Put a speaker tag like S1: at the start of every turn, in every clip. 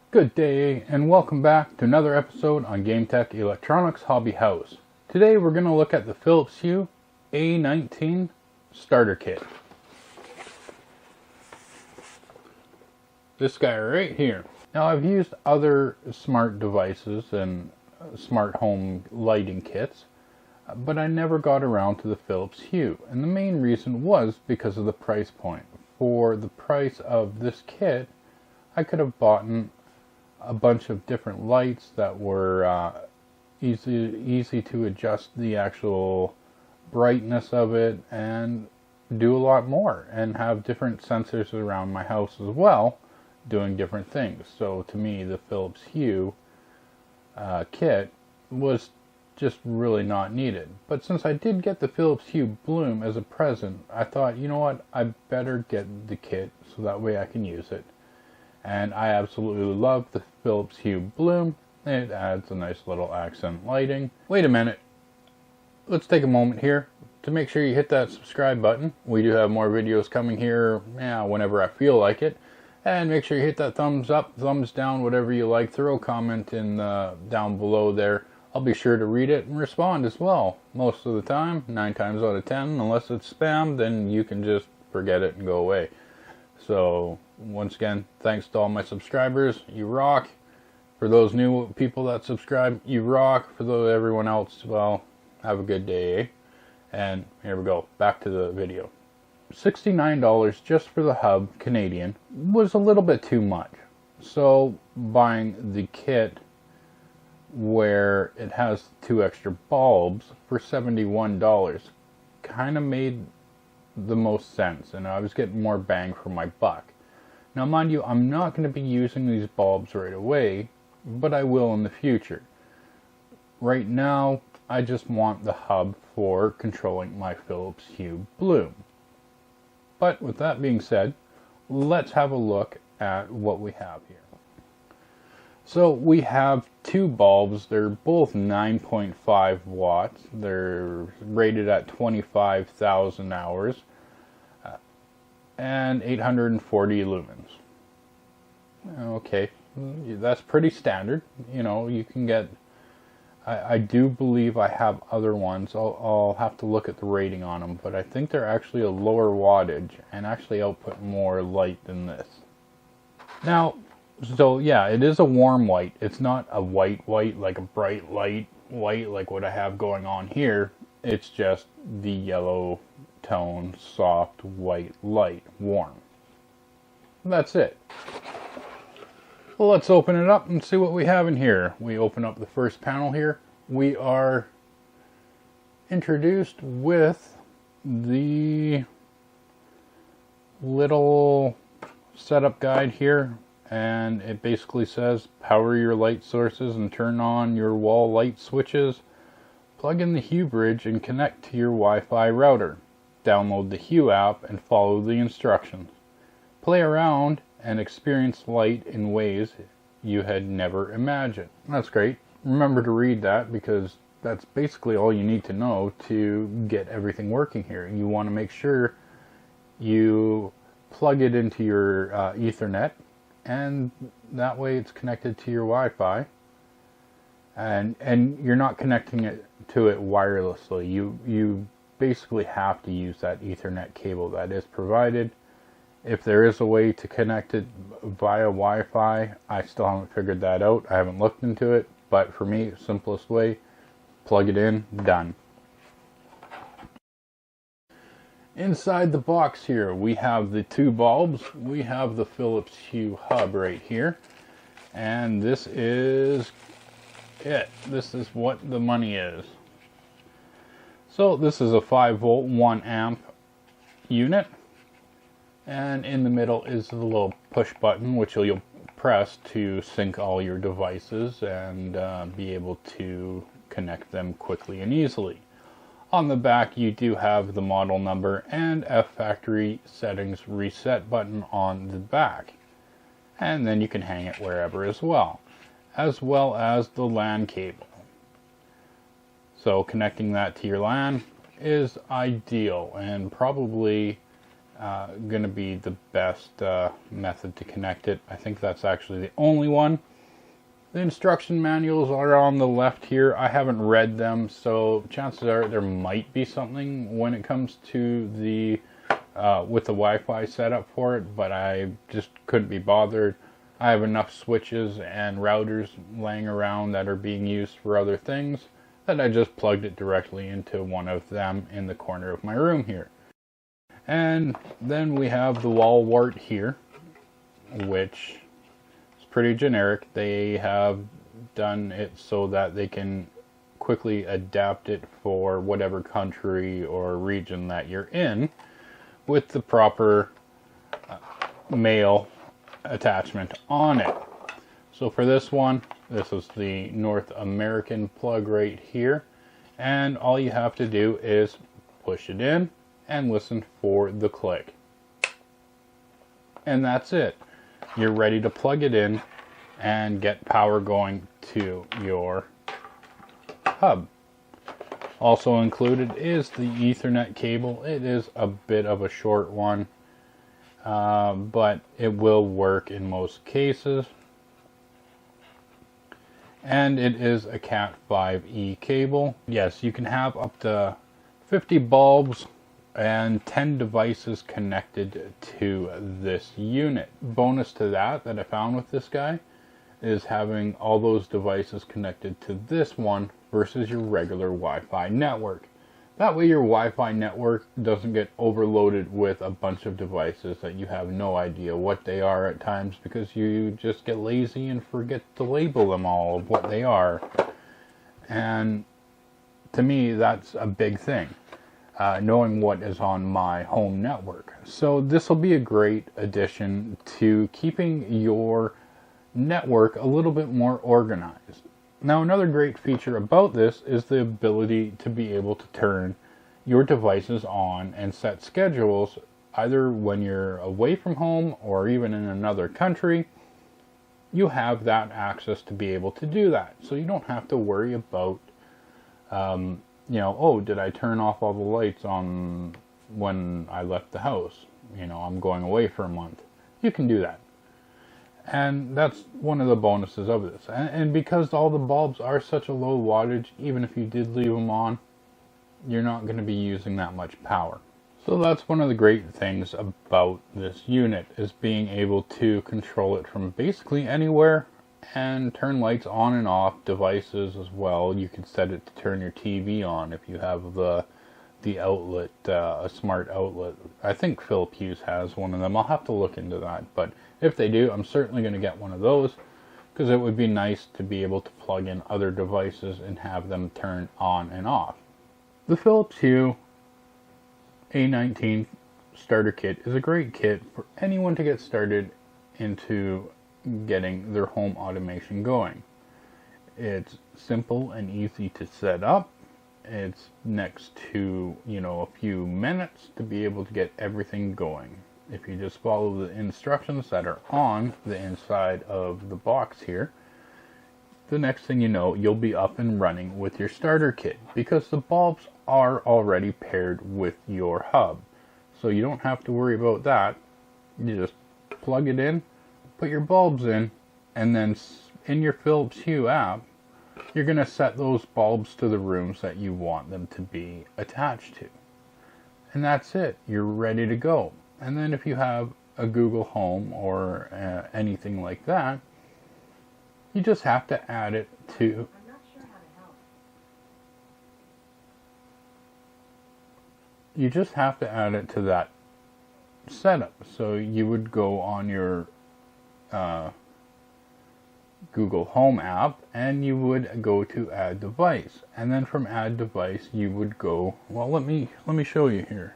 S1: Good day and welcome back to another episode on Game Tech Electronics Hobby House. Today we're going to look at the Philips Hue A19 Starter Kit. This guy right here. Now I've used other smart devices and smart home lighting kits, but I never got around to the Philips Hue, and the main reason was because of the price point. For the price of this kit, I could have bought a bunch of different lights that were easy to adjust the actual brightness of it and do a lot more and have different sensors around my house as well doing different things. So to me, the Philips Hue kit was just really not needed. But since I did get the Philips Hue Bloom as a present, I thought, you know what, I better get the kit so that way I can use it. And I absolutely love the Philips Hue Bloom. It adds a nice little accent lighting. Wait a minute. Let's take a moment here to make sure you hit that subscribe button. We do have more videos coming here whenever I feel like it. And make sure you hit that thumbs up, thumbs down, whatever you like. Throw a comment in down below there. I'll be sure to read it and respond as well. Most of the time, 9 times out of 10, unless it's spam, then you can just forget it and go away. So, once again, thanks to all my subscribers. You rock. For those new people that subscribe, you rock. For everyone else, well, have a good day, eh? And here we go. Back to the video. $69 just for the hub, Canadian, was a little bit too much. So, buying the kit where it has 2 extra bulbs for $71 kind of made the most sense, and I was getting more bang for my buck. Now mind you, I'm not going to be using these bulbs right away, but I will in the future. Right now, I just want the hub for controlling my Philips Hue Bloom. But with that being said, let's have a look at what we have here. So we have 2 bulbs. They're both 9.5 watts. They're rated at 25,000 hours and 840 lumens. Okay, that's pretty standard. You know, you can get, I do believe I have other ones. I'll have to look at the rating on them, but I think they're actually a lower wattage and actually output more light than this. Now, so yeah, it is a warm white. It's not a white like a bright light white like what I have going on here. It's just the yellow tone, soft white light, warm. That's it. Well, let's open it up and see what we have in here. We open up the first panel here. We are introduced with the little setup guide here. And it basically says, power your light sources and turn on your wall light switches. Plug in the Hue bridge and connect to your Wi-Fi router. Download the Hue app and follow the instructions. Play around and experience light in ways you had never imagined. That's great. Remember to read that because that's basically all you need to know to get everything working here. You want to make sure you plug it into your Ethernet, and that way it's connected to your Wi-Fi, and you're not connecting it to it wirelessly. You basically have to use that Ethernet cable that is provided. If there is a way to connect it via Wi-Fi, I still haven't figured that out. I haven't looked into it, but for me, simplest way, plug it in, done. Inside the box here, we have the 2 bulbs. We have the Philips Hue hub right here. And this is it. This is what the money is. So this is a 5 volt, 1 amp unit. And in the middle is the little push button, which you'll press to sync all your devices and be able to connect them quickly and easily. On the back, you do have the model number and a factory settings reset button on the back. And then you can hang it wherever as well as the LAN cable. So connecting that to your LAN is ideal, and probably going to be the best method to connect it. I think that's actually the only one. The instruction manuals are on the left here. I haven't read them, so chances are there might be something when it comes to the with the Wi-Fi setup for it, but I just couldn't be bothered. I have enough switches and routers laying around that are being used for other things that I just plugged it directly into one of them in the corner of my room here. And then we have the wall wart here, which is pretty generic. They have done it so that they can quickly adapt it for whatever country or region that you're in with the proper male attachment on it. So for this one, this is the North American plug right here, and all you have to do is push it in and listen for the click, and that's it. You're ready to plug it in and get power going to your hub. Also included is the Ethernet cable. It is a bit of a short one, but it will work in most cases. And it is a Cat 5e cable. Yes, you can have up to 50 bulbs and 10 devices connected to this unit. Bonus to that I found with this guy is having all those devices connected to this one versus your regular Wi-Fi network. That way your Wi-Fi network doesn't get overloaded with a bunch of devices that you have no idea what they are at times, because you just get lazy and forget to label them all of what they are. And to me, that's a big thing, knowing what is on my home network. So this will be a great addition to keeping your network a little bit more organized. Now, another great feature about this is the ability to be able to turn your devices on and set schedules either when you're away from home or even in another country. You have that access to be able to do that, so you don't have to worry about oh, did I turn off all the lights on when I left the house? I'm going away for a month. You can do that. And that's one of the bonuses of this. And because all the bulbs are such a low wattage, even if you did leave them on, you're not going to be using that much power. So that's one of the great things about this unit, is being able to control it from basically anywhere and turn lights on and off, devices as well. You can set it to turn your TV on if you have the outlet, a smart outlet. I think Philips Hue has one of them. I'll have to look into that, but if they do, I'm certainly going to get one of those, because it would be nice to be able to plug in other devices and have them turn on and off. The Philips Hue A19 Starter Kit is a great kit for anyone to get started into getting their home automation going. It's simple and easy to set up. It's next to, a few minutes to be able to get everything going. If you just follow the instructions that are on the inside of the box here, the next thing you know, you'll be up and running with your starter kit, because the bulbs are already paired with your hub. So you don't have to worry about that. You just plug it in, put your bulbs in, and then in your Philips Hue app, you're going to set those bulbs to the rooms that you want them to be attached to. And that's it. You're ready to go. And then if you have a Google Home or anything like that, you just have to add it to... I'm not sure how to help. You just have to add it to that setup. So you would go on your Google Home app and you would go to Add Device. And then from Add Device you would go... Well, let me show you here.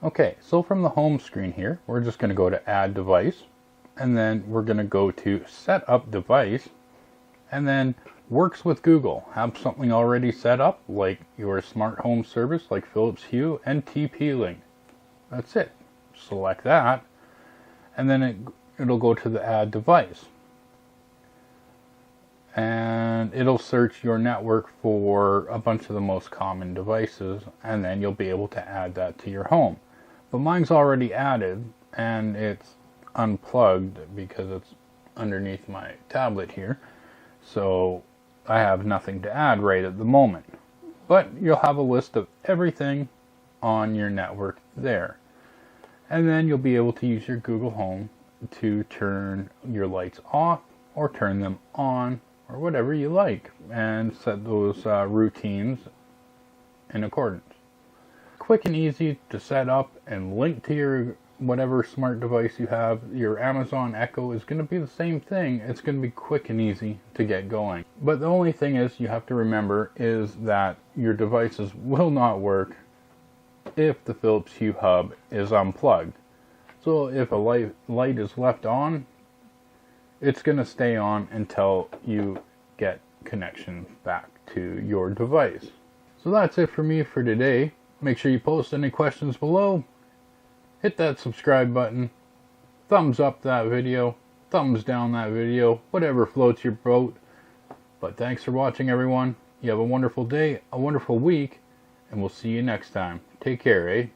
S1: Okay, so from the home screen here, we're just going to go to Add Device, and then we're going to go to Set Up Device, and then Works with Google. Have something already set up, like your smart home service, like Philips Hue and TP-Link. That's it. Select that, and then it'll go to the Add Device. and it'll search your network for a bunch of the most common devices, and then you'll be able to add that to your home. But mine's already added, and it's unplugged because it's underneath my tablet here, so I have nothing to add right at the moment. But you'll have a list of everything on your network there, and then you'll be able to use your Google Home to turn your lights off or turn them on or whatever you like, and set those routines in accordance. Quick and easy to set up and link to your whatever smart device you have. Your Amazon Echo is going to be the same thing. It's going to be quick and easy to get going. But the only thing is you have to remember is that your devices will not work if the Philips Hue hub is unplugged. So if a light is left on, it's going to stay on until you get connection back to your device. So that's it for me for today. Make sure you post any questions below. Hit that subscribe button. Thumbs up that video. Thumbs down that video. Whatever floats your boat. But thanks for watching, everyone. You have a wonderful day, a wonderful week, and we'll see you next time. Take care, eh?